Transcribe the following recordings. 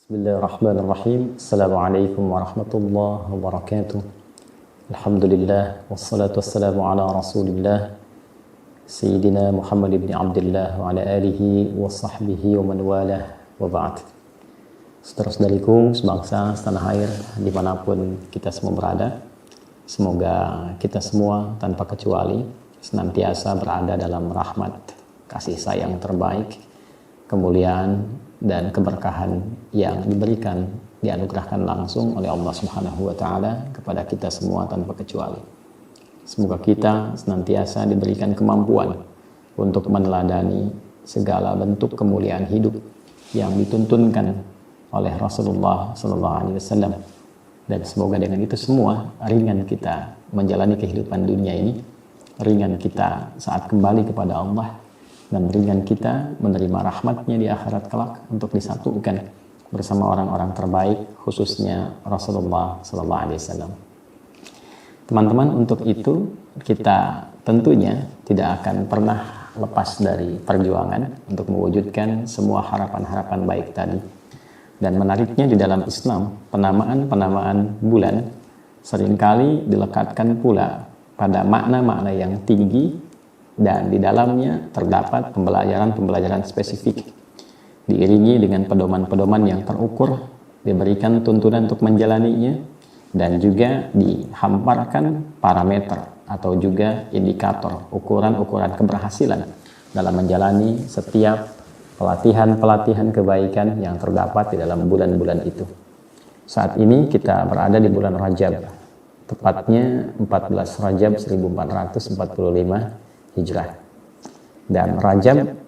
Bismillahirrahmanirrahim. Assalamualaikum warahmatullahi wabarakatuh. Alhamdulillah wassalatu wassalamu ala Rasulillah Sayyidina Muhammad ibn Abdullah wa ala alihi wa sahbihi wa man walah wa ba'd. Saudara-saudariku sebangsa setanah air dimanapun kita semua berada, semoga kita semua tanpa kecuali senantiasa berada dalam rahmat, kasih sayang terbaik, kemuliaan dan keberkahan yang diberikan, dianugerahkan langsung oleh Allah Subhanahu wa taala kepada kita semua tanpa kecuali. Semoga kita senantiasa diberikan kemampuan untuk meneladani segala bentuk kemuliaan hidup yang dituntunkan oleh Rasulullah sallallahu alaihi wasallam, dan semoga dengan itu semua ringan kita menjalani kehidupan dunia ini, ringan kita saat kembali kepada Allah, dan ringan kita menerima rahmatnya di akhirat kelak untuk disatukan bersama orang-orang terbaik, khususnya Rasulullah sallallahu alaihi wasallam. Teman-teman, untuk itu kita tentunya tidak akan pernah lepas dari perjuangan untuk mewujudkan semua harapan-harapan baik tadi. Dan menariknya di dalam Islam, penamaan bulan seringkali dilekatkan pula pada makna-makna yang tinggi, dan di dalamnya terdapat pembelajaran-pembelajaran spesifik diiringi dengan pedoman-pedoman yang terukur, diberikan tuntunan untuk menjalaninya, dan juga dihamparkan parameter atau juga indikator, ukuran-ukuran keberhasilan dalam menjalani setiap pelatihan-pelatihan kebaikan yang terdapat di dalam bulan-bulan itu. Saat ini kita berada di bulan Rajab, tepatnya 14 Rajab 1445 Hijrah. Dan Rajab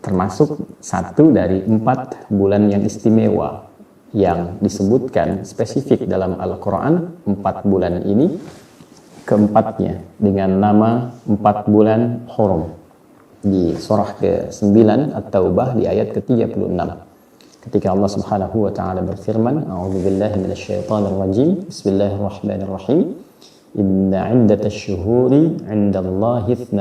termasuk satu dari 4 bulan yang istimewa yang disebutkan spesifik dalam Al-Quran. 4 bulan ini keempatnya dengan nama 4 bulan Hurum di surah ke-9 At-Taubah di ayat ke-36, ketika Allah Subhanahu wa taala berfirman, A'udzubillahi minasyaitonirrajim, Bismillahirrahmanirrahim, Inna 'iddatasy syuhuri 'indallahi 12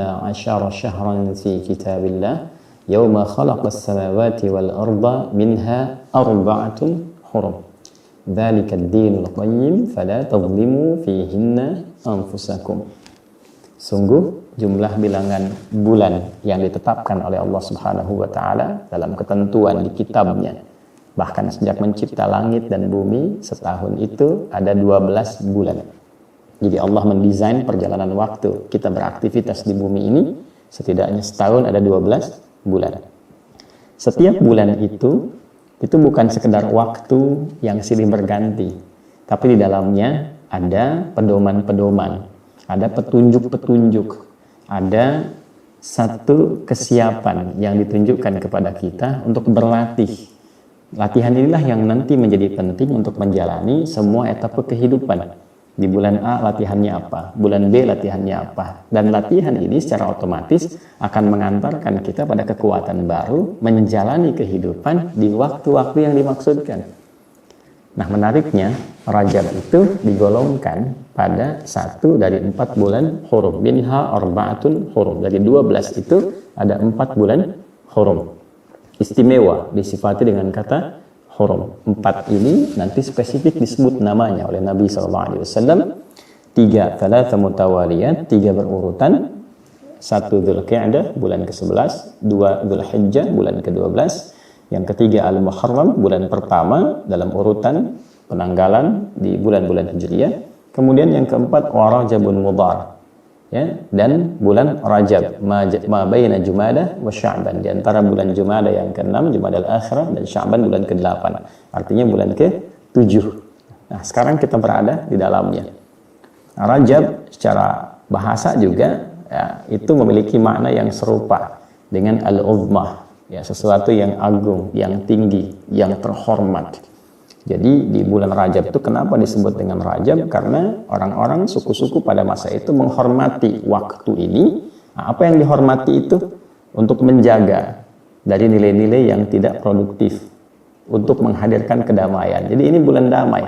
syahran fi kitabillah yauma khalaqas samawati wal arda minha arba'atun hurum. Dzalikad dinul qayyim fala tadhlimu fihinna anfusakum. Sungguh jumlah bilangan bulan yang ditetapkan oleh Allah Subhanahu wa taala dalam ketentuan di kitabnya, bahkan sejak mencipta langit dan bumi, setahun itu ada 12 bulan. Jadi Allah mendesain perjalanan waktu kita beraktivitas di bumi ini, setidaknya setahun ada 12 bulan. Setiap bulan itu bukan sekedar waktu yang silih berganti, tapi di dalamnya ada pedoman-pedoman, ada petunjuk-petunjuk, ada satu kesiapan yang ditunjukkan kepada kita untuk berlatih. Latihan inilah yang nanti menjadi penting untuk menjalani semua etapa kehidupan. Di bulan A latihannya apa, bulan B latihannya apa, dan latihan ini secara otomatis akan mengantarkan kita pada kekuatan baru menjalani kehidupan di waktu-waktu yang dimaksudkan. Nah, menariknya Rajab itu digolongkan pada satu dari 4 bulan hurum, minha arba'atun hurum. Dari 12 itu ada 4 bulan hurum istimewa, disifati dengan kata hurum. 4 ini nanti spesifik disebut namanya oleh Nabi SAW. 3 mutawaliyat, 3 berurutan. 1 Dzulqa'dah, bulan ke-11. 2 Dzulhijjah, bulan ke-12. Yang ketiga Al-Muharram, bulan pertama dalam urutan penanggalan di bulan-bulan Hijriyah. Kemudian yang keempat Rajabun Mudhar, ya, dan bulan Rajab, ma baina Jumadah wa Sya'ban, di antara bulan Jumadah yang ke-6, Jumadal Akhirah, dan Sya'ban bulan ke-8, artinya bulan ke-7. Nah, sekarang kita berada di dalamnya. Rajab secara bahasa juga, ya, itu memiliki makna yang serupa dengan al-uzmah, ya, sesuatu yang agung, yang tinggi, yang terhormat. Jadi di bulan Rajab itu kenapa disebut dengan Rajab? Karena orang-orang suku-suku pada masa itu menghormati waktu ini. Nah, apa yang dihormati itu? Untuk menjaga dari nilai-nilai yang tidak produktif, untuk menghadirkan kedamaian. Jadi ini bulan damai,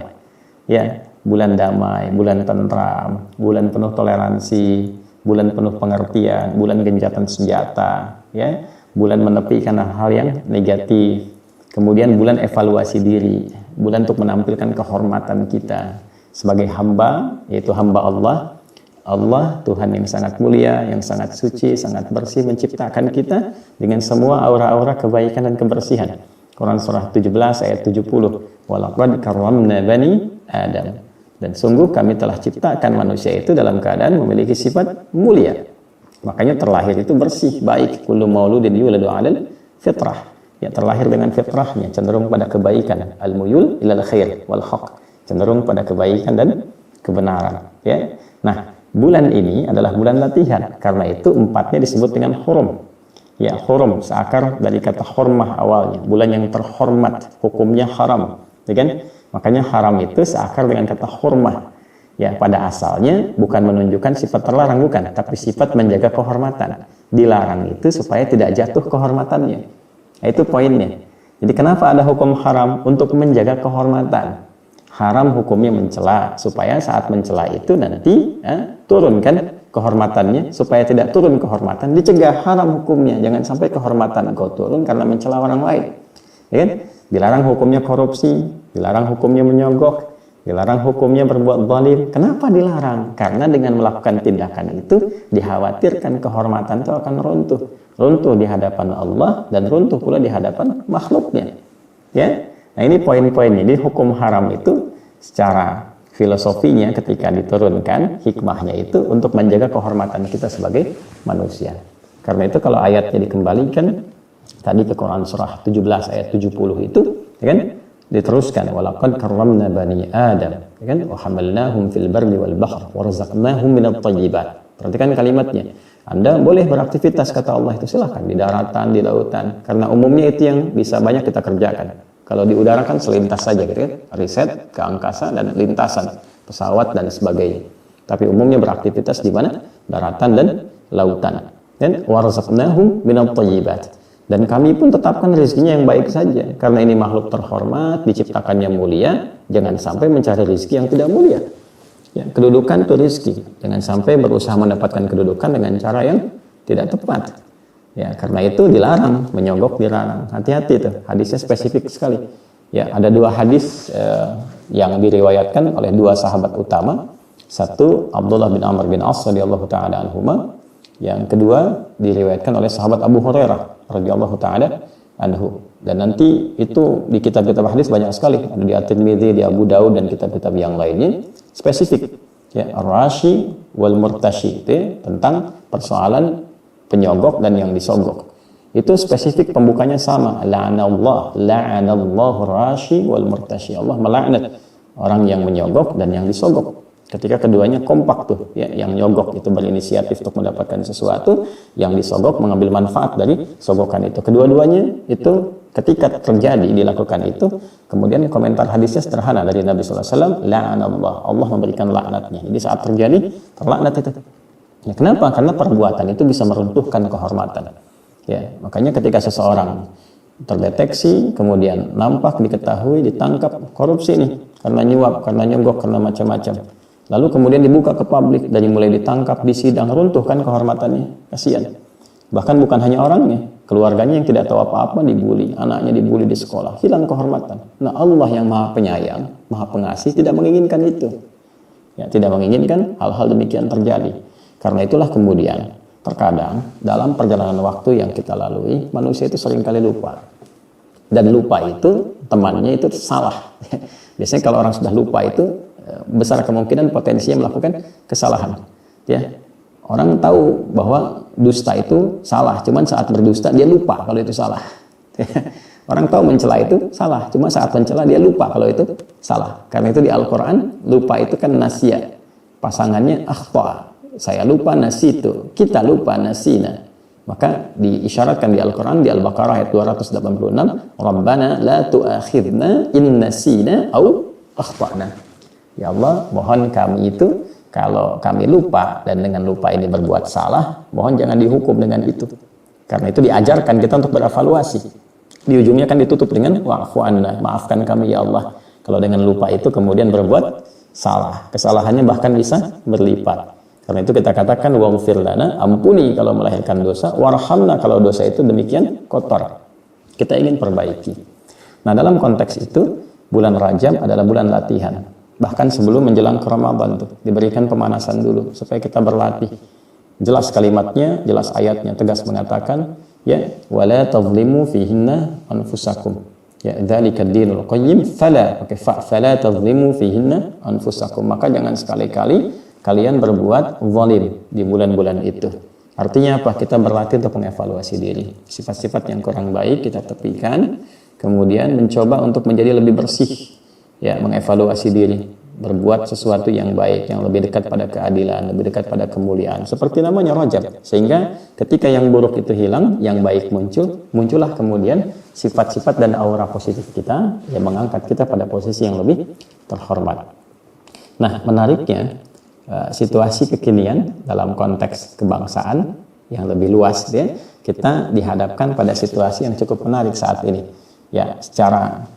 ya, bulan damai, bulan tentram, bulan penuh toleransi, bulan penuh pengertian, bulan gencatan senjata, ya, bulan menepikan hal-hal yang negatif, Kemudian bulan evaluasi diri, bulan untuk menampilkan kehormatan kita sebagai hamba, yaitu hamba Allah. Allah Tuhan yang sangat mulia, yang sangat suci, sangat bersih, menciptakan kita dengan semua aura-aura kebaikan dan kebersihan. Quran surah 17 ayat 70. Walaqad karramna bani Adam. Dan sungguh kami telah ciptakan manusia itu dalam keadaan memiliki sifat mulia. Makanya terlahir itu bersih, baik. Kullu mauludin yuladu 'alal fitrah. Ya, terlahir dengan fitrahnya, cenderung pada kebaikan. Al-muyul ilal khair wal haq. Cenderung pada kebaikan dan kebenaran. Ya. Nah, bulan ini adalah bulan latihan. Karena itu empatnya disebut dengan hurum. Ya, hurum seakar dari kata hormah awalnya. Bulan yang terhormat, hukumnya haram. Ya kan? Makanya haram itu seakar dengan kata hurmah. Ya, pada asalnya bukan menunjukkan sifat terlarang, bukan, tapi sifat menjaga kehormatan. Dilarang itu supaya tidak jatuh kehormatannya. Nah, itu poinnya. Jadi kenapa ada hukum haram? Untuk menjaga kehormatan. Haram hukumnya mencela, supaya saat mencela itu nanti turunkan kehormatannya, supaya tidak turun kehormatan, dicegah. Haram hukumnya, jangan sampai kehormatan kau turun karena mencela orang lain. Ya kan? Dilarang hukumnya korupsi, dilarang hukumnya menyogok, dilarang hukumnya berbuat zalim. Kenapa dilarang? Karena dengan melakukan tindakan itu dikhawatirkan kehormatan itu akan runtuh. Runtuh di hadapan Allah dan runtuh pula di hadapan makhluknya. Ya. Nah, ini poin-poinnya. Jadi hukum haram itu secara filosofinya ketika diturunkan, hikmahnya itu untuk menjaga kehormatan kita sebagai manusia. Karena itu kalau ayatnya dikembalikan tadi ke Quran surah 17 ayat 70 itu, ya kan? Diteruskan walaqad karramna bani Adam, ya kan? Wa hamalnahum fil barri wal bahr wa razaqnahum minat thayyibat. Perhatikan kalimatnya. Anda boleh beraktivitas, kata Allah itu, silahkan di daratan, di lautan, karena umumnya itu yang bisa banyak kita kerjakan. Kalau di udara kan selintas saja gitu kan, riset ke angkasa dan lintasan pesawat dan sebagainya. Tapi umumnya beraktivitas di mana? Daratan dan lautan. Dan warzaqnahum minat thayyibat. Dan kami pun tetapkan rezekinya yang baik saja. Karena ini makhluk terhormat, diciptakannya mulia, jangan sampai mencari rezeki yang tidak mulia. Ya, kedudukan itu rezeki. Jangan sampai berusaha mendapatkan kedudukan dengan cara yang tidak tepat. Ya, karena itu dilarang, menyogok dilarang. Hati-hati tuh, hadisnya spesifik sekali. Ya, ada dua hadis yang diriwayatkan oleh dua sahabat utama. Satu Abdullah bin Amr bin As radhiyallahu taala anhuma. Yang kedua diriwayatkan oleh sahabat Abu Hurairah radhiyallahu taala anhu. Dan nanti itu di kitab-kitab hadis banyak sekali, ada di At-Tirmidzi, di Abu Daud dan kitab-kitab yang lainnya spesifik. Ya, ar-rashi wal murtashi itu tentang persoalan penyogok dan yang disogok. Itu spesifik pembukanya sama. La'anallahu rashi wal murtashi. Allah melaknat orang yang menyogok dan yang disogok. Ketika keduanya kompak tuh, ya, yang nyogok itu berinisiatif untuk mendapatkan sesuatu, yang disogok mengambil manfaat dari sogokan itu. Kedua-duanya itu ketika terjadi dilakukan itu, kemudian komentar hadisnya sederhana dari Nabi sallallahu alaihi wasallam, la'anallah, Allah memberikan laknatnya. Jadi saat terjadi terlaknat itu. Ya, kenapa? Karena perbuatan itu bisa meruntuhkan kehormatan. Ya, makanya ketika seseorang terdeteksi, kemudian nampak, diketahui, ditangkap korupsi nih, karena nyuap, karena nyogok, karena macam-macam. Lalu kemudian dibuka ke publik, dari mulai ditangkap, disidang, runtuhkan kehormatannya. Kasihan. Bahkan bukan hanya orangnya, keluarganya yang tidak tahu apa-apa dibully, anaknya dibully di sekolah, hilang kehormatan. Nah, Allah yang Maha Penyayang, Maha Pengasih tidak menginginkan itu. Ya, tidak menginginkan hal-hal demikian terjadi. Karena itulah kemudian terkadang dalam perjalanan waktu yang kita lalui, manusia itu seringkali lupa. Dan lupa itu temannya itu salah. Biasanya kalau orang sudah lupa itu besar kemungkinan potensinya melakukan kesalahan. Ya. Orang tahu bahwa dusta itu salah, cuman saat berdusta dia lupa kalau itu salah. Orang tahu mencela itu salah, cuma saat mencela dia lupa kalau itu salah. Karena itu di Al-Qur'an lupa itu kan nasya. Pasangannya akhta. Saya lupa, nasitu. Kita lupa, nasina. Maka diisyaratkan di Al-Quran, di Al-Baqarah ayat 286, Rabbana la tu'akhidna in nasina au akhtana. Ya Allah, mohon kami itu, kalau kami lupa, dan dengan lupa ini berbuat salah, mohon jangan dihukum dengan itu. Karena itu diajarkan kita untuk berevaluasi. Di ujungnya kan ditutup dengan wa'fu anna, maafkan kami ya Allah. Kalau dengan lupa itu kemudian berbuat salah. Kesalahannya bahkan bisa berlipat. Karena itu kita katakan waghfir lana, ampuni kalau melahirkan dosa, warhamna kalau dosa itu demikian kotor. Kita ingin perbaiki. Nah, dalam konteks itu bulan Rajab adalah bulan latihan. Bahkan sebelum menjelang ke Ramadan tuh diberikan pemanasan dulu supaya kita berlatih. Jelas kalimatnya, jelas ayatnya, tegas mengatakan ya wala tadhlimu fihinna anfusakum. Ya dzalika ad-dinul qayyim fala tadhlimu fihinna anfusakum. Maka jangan sekali-kali kalian berbuat zalim di bulan-bulan itu. Artinya apa? Kita berlatih untuk mengevaluasi diri. Sifat-sifat yang kurang baik kita tepikan, kemudian mencoba untuk menjadi lebih bersih. Ya, mengevaluasi diri, berbuat sesuatu yang baik, yang lebih dekat pada keadilan, lebih dekat pada kemuliaan. Seperti namanya Rajab. Sehingga ketika yang buruk itu hilang, yang baik muncullah kemudian sifat-sifat dan aura positif kita yang mengangkat kita pada posisi yang lebih terhormat. Nah, menariknya situasi kekinian dalam konteks kebangsaan yang lebih luas ya, kita dihadapkan pada situasi yang cukup menarik saat ini. Ya, secara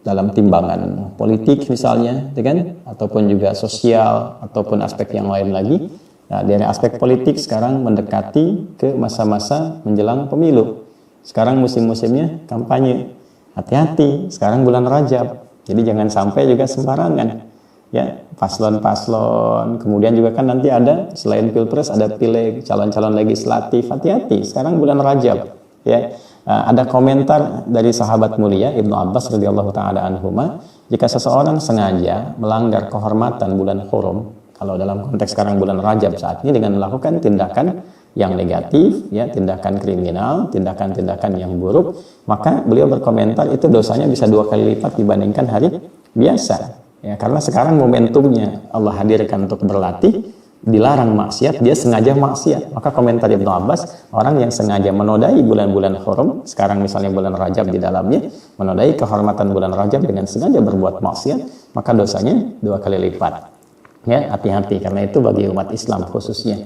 dalam timbangan politik misalnya, kan? Ataupun juga sosial, ataupun aspek yang lain lagi. Nah, dari aspek politik sekarang mendekati ke masa-masa menjelang pemilu. Sekarang musim-musimnya kampanye. Hati-hati, sekarang bulan Rajab. Jadi jangan sampai juga sembarangan. Ya, paslon-paslon. Kemudian juga kan nanti ada selain pilpres ada pileg, calon-calon legislatif. Hati-hati, sekarang bulan Rajab. Ya. Ada komentar dari sahabat mulia Ibnu Abbas radhiyallahu taala anhuma, jika seseorang sengaja melanggar kehormatan bulan Hurum, kalau dalam konteks sekarang bulan Rajab saat ini dengan melakukan tindakan yang negatif, ya, tindakan kriminal, tindakan-tindakan yang buruk, maka beliau berkomentar itu dosanya bisa 2 kali lipat dibandingkan hari biasa. Ya, karena sekarang momentumnya Allah hadirkan untuk berlatih. Dilarang maksiat, dia sengaja maksiat. Maka komentar Ibnu Abbas, orang yang sengaja menodai bulan-bulan Hurum, sekarang misalnya bulan Rajab di dalamnya, menodai kehormatan bulan Rajab dengan sengaja berbuat maksiat, maka dosanya 2 kali lipat. Ya, hati-hati, karena itu bagi umat Islam khususnya.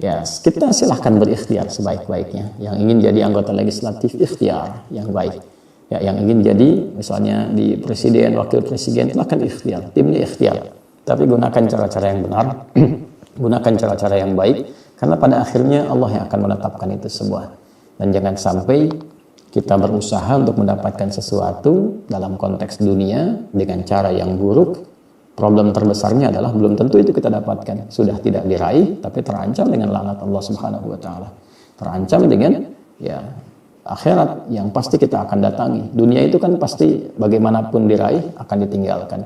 Ya, kita silahkan berikhtiar sebaik-baiknya. Yang ingin jadi anggota legislatif, ikhtiar yang baik. Ya, yang ingin jadi misalnya di presiden, wakil presiden, silahkan ikhtiar, timnya ikhtiar. Tapi gunakan cara-cara yang benar. Gunakan cara-cara yang baik, karena pada akhirnya Allah yang akan menetapkan itu semua. Dan jangan sampai kita berusaha untuk mendapatkan sesuatu dalam konteks dunia dengan cara yang buruk. Problem terbesarnya adalah belum tentu itu kita dapatkan. Sudah tidak diraih, tapi terancam dengan laknat Allah Subhanahu wa taala. Terancam dengan ya akhirat yang pasti kita akan datangi. Dunia itu kan pasti bagaimanapun diraih akan ditinggalkan.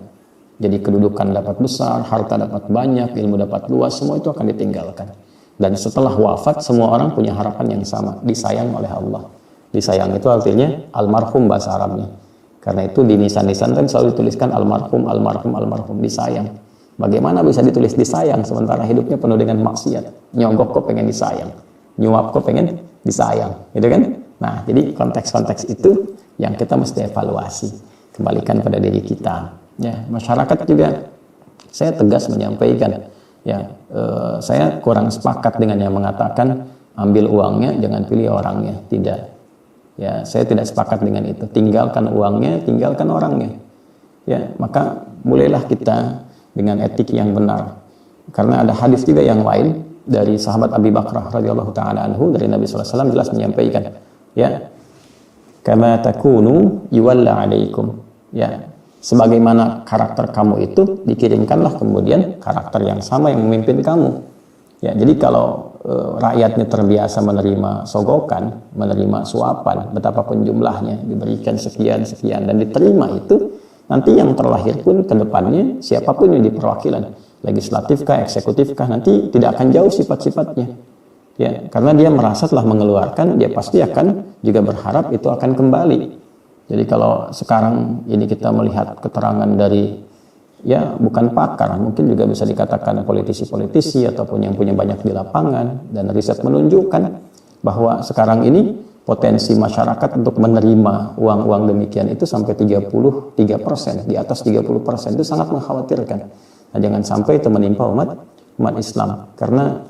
Jadi kedudukan dapat besar, harta dapat banyak, ilmu dapat luas, semua itu akan ditinggalkan. Dan setelah wafat, semua orang punya harapan yang sama, disayang oleh Allah. Disayang itu artinya almarhum bahasa Arabnya. Karena itu di nisan-nisan kan selalu dituliskan almarhum, almarhum, almarhum, disayang. Bagaimana bisa ditulis disayang sementara hidupnya penuh dengan maksiat? Nyogok kok pengen disayang, nyuap kok pengen disayang, gitu kan? Nah, jadi konteks-konteks itu yang kita mesti evaluasi, kembalikan pada diri kita. Ya, masyarakat juga saya tegas menyampaikan ya, saya kurang sepakat dengan yang mengatakan ambil uangnya jangan pilih orangnya. Tidak ya, saya tidak sepakat dengan itu. Tinggalkan uangnya, tinggalkan orangnya ya. Maka mulailah kita dengan etik yang benar, karena ada hadis juga yang lain dari sahabat Abi Bakrah radhiyallahu taala anhu dari Nabi sallallahu alaihi wasallam jelas menyampaikan ya, kama takunu yuwalla alaikum, ya, sebagaimana karakter kamu itu dikirimkanlah kemudian karakter yang sama yang memimpin kamu. Ya, jadi kalau rakyatnya terbiasa menerima sogokan, menerima suapan, betapapun jumlahnya diberikan sekian dan diterima itu, nanti yang terlahir pun ke depannya siapapun yang di perwakilan, legislatifkah, eksekutifkah, nanti tidak akan jauh sifat-sifatnya. Ya, karena dia merasa telah mengeluarkan, dia pasti akan juga berharap itu akan kembali. Jadi kalau sekarang ini kita melihat keterangan dari ya bukan pakar, mungkin juga bisa dikatakan politisi-politisi ataupun yang punya banyak di lapangan, dan riset menunjukkan bahwa sekarang ini potensi masyarakat untuk menerima uang-uang demikian itu sampai 33%, di atas 30%, itu sangat mengkhawatirkan. Nah, jangan sampai itu menimpa umat Islam, karena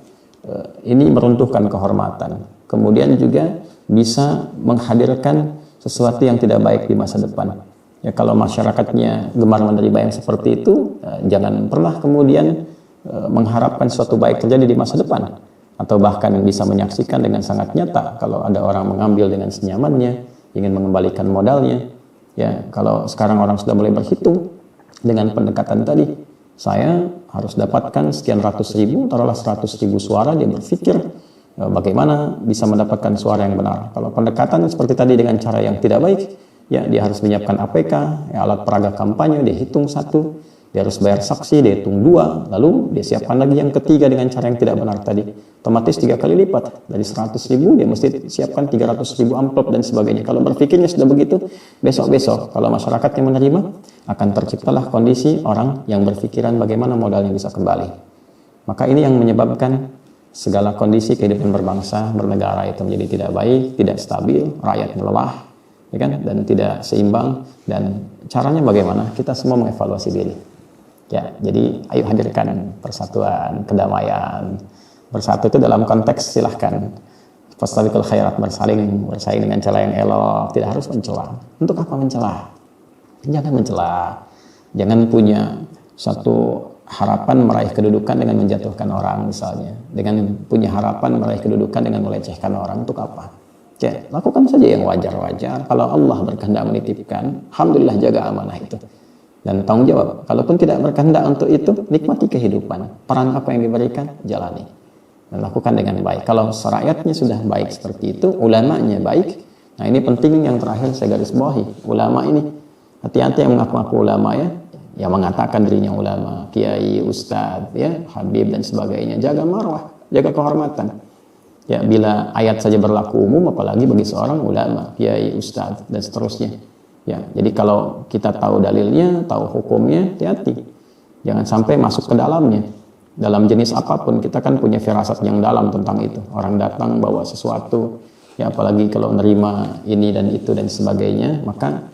ini meruntuhkan kehormatan. Kemudian juga bisa menghadirkan sesuatu yang tidak baik di masa depan. Ya, kalau masyarakatnya gemar menerima yang seperti itu, jangan pernah kemudian mengharapkan sesuatu baik terjadi di masa depan. Atau bahkan bisa menyaksikan dengan sangat nyata kalau ada orang mengambil dengan senyamannya, ingin mengembalikan modalnya. Ya, kalau sekarang orang sudah mulai berhitung dengan pendekatan tadi, saya harus dapatkan sekian ratus ribu, taruhlah 100.000 suara, dia berpikir bagaimana bisa mendapatkan suara yang benar. Kalau pendekatan seperti tadi dengan cara yang tidak baik, ya dia harus menyiapkan APK, ya, alat peraga kampanye, dia hitung 1, dia harus bayar saksi, dia hitung 2, lalu dia siapkan lagi yang ketiga dengan cara yang tidak benar tadi. Otomatis 3 kali lipat, dari 100.000 dia mesti siapkan 300.000 amplop dan sebagainya. Kalau berpikirnya sudah begitu, besok-besok kalau masyarakatnya menerima, akan terciptalah kondisi orang yang berpikiran bagaimana modalnya bisa kembali. Maka ini yang menyebabkan segala kondisi kehidupan berbangsa, bernegara itu menjadi tidak baik, tidak stabil, rakyat lelah, ya kan, dan tidak seimbang. Dan caranya bagaimana? Kita semua mengevaluasi diri. Ya, jadi ayo hadirkan persatuan, kedamaian. Bersatu itu dalam konteks silahkan fastabiqul khairat, bersaing dengan cara yang elok, tidak harus mencela. Untuk apa mencela? Jangan mencela. Jangan punya satu harapan meraih kedudukan dengan menjatuhkan orang misalnya. Dengan punya harapan meraih kedudukan dengan melecehkan orang, untuk apa? Ya, lakukan saja yang wajar-wajar. Kalau Allah berkehendak menitipkan, alhamdulillah jaga amanah itu. Dan tanggung jawab. Kalaupun tidak berkehendak untuk itu, nikmati kehidupan. Peran apa yang diberikan, jalani. Dan lakukan dengan baik. Kalau rakyatnya sudah baik seperti itu, ulamanya baik. Nah ini penting yang terakhir saya garis bawahi. Ulama ini, hati-hati yang mengaku-ngaku ulama ya. Yang mengatakan dirinya ulama, kiai, ustadz, ya, habib dan sebagainya. Jaga marwah, jaga kehormatan. Ya, bila ayat saja berlaku umum, apalagi bagi seorang ulama, kiai, ustadz dan seterusnya. Ya, jadi kalau kita tahu dalilnya, tahu hukumnya, hati-hati. Jangan sampai masuk ke dalamnya. Dalam jenis apapun, kita kan punya firasat yang dalam tentang itu. Orang datang bawa sesuatu, ya apalagi kalau menerima ini dan itu dan sebagainya, maka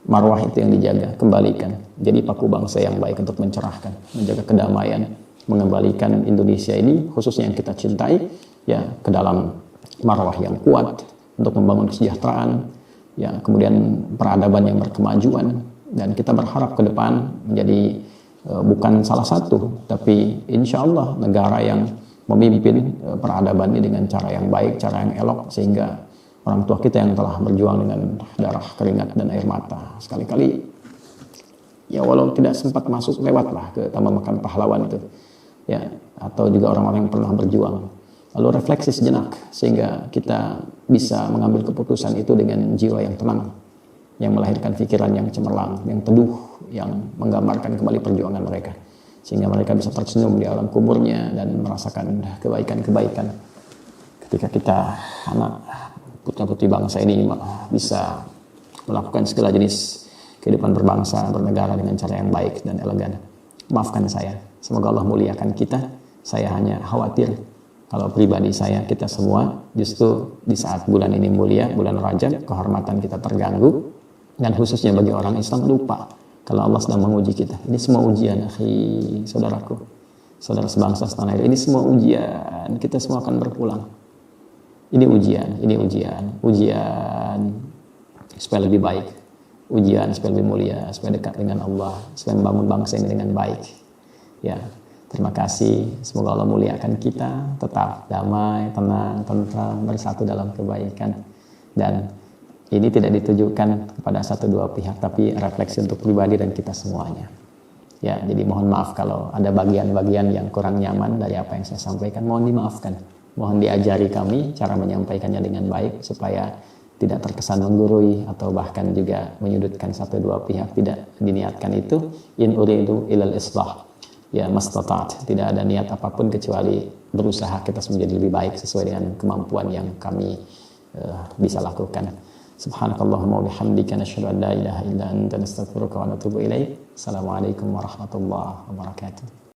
marwah itu yang dijaga, kembalikan. Jadi paku bangsa yang baik untuk mencerahkan, menjaga kedamaian, mengembalikan Indonesia ini, khususnya yang kita cintai, ya ke dalam marwah yang kuat, untuk membangun kesejahteraan, ya kemudian peradaban yang berkemajuan. Dan kita berharap ke depan menjadi bukan salah satu, tapi insya Allah negara yang memimpin peradaban ini dengan cara yang baik, cara yang elok, sehingga orang tua kita yang telah berjuang dengan darah, keringat, dan air mata, sekali-kali ya walau tidak sempat masuk, lewatlah ke Taman Makam Pahlawan itu, ya, atau juga orang-orang yang pernah berjuang. Lalu refleksi sejenak sehingga kita bisa mengambil keputusan itu dengan jiwa yang tenang, yang melahirkan pikiran yang cemerlang, yang teduh, yang menggambarkan kembali perjuangan mereka, sehingga mereka bisa tersenyum di alam kuburnya dan merasakan kebaikan-kebaikan ketika kita anak putra-putri bangsa ini bisa melakukan segala jenis kehidupan berbangsa, bernegara dengan cara yang baik dan elegan. Maafkan saya, semoga Allah muliakan kita. Saya hanya khawatir kalau pribadi saya, kita semua justru di saat bulan ini mulia, bulan Rajab, kehormatan kita terganggu, dan khususnya bagi orang Islam lupa kalau Allah sedang menguji kita. Ini semua ujian, akhi, saudaraku, saudara sebangsa setanah air. Ini semua ujian, kita semua akan berpulang. Ini ujian supaya lebih baik, ujian supaya lebih mulia, supaya dekat dengan Allah, supaya membangun bangsa ini dengan baik. Ya, terima kasih. Semoga Allah muliakan kita, tetap damai, tenang, tentram, bersatu dalam kebaikan. Dan ini tidak ditujukan kepada satu dua pihak, tapi refleksi untuk pribadi dan kita semuanya. Ya, jadi mohon maaf kalau ada bagian-bagian yang kurang nyaman dari apa yang saya sampaikan. Mohon dimaafkan. Mohon diajari kami cara menyampaikannya dengan baik supaya tidak terkesan menggurui atau bahkan juga menyudutkan satu dua pihak. Tidak diniatkan itu. In uridu ilal islah. Ya, mastata'at. Tidak ada niat apapun kecuali berusaha kita menjadi lebih baik sesuai dengan kemampuan yang kami bisa lakukan. Subhanakallahumma wa bihamdika nasyhadu an la ilaha illa anta nastaghfiruka wa natubu ilaik. Assalamualaikum warahmatullahi wabarakatuh.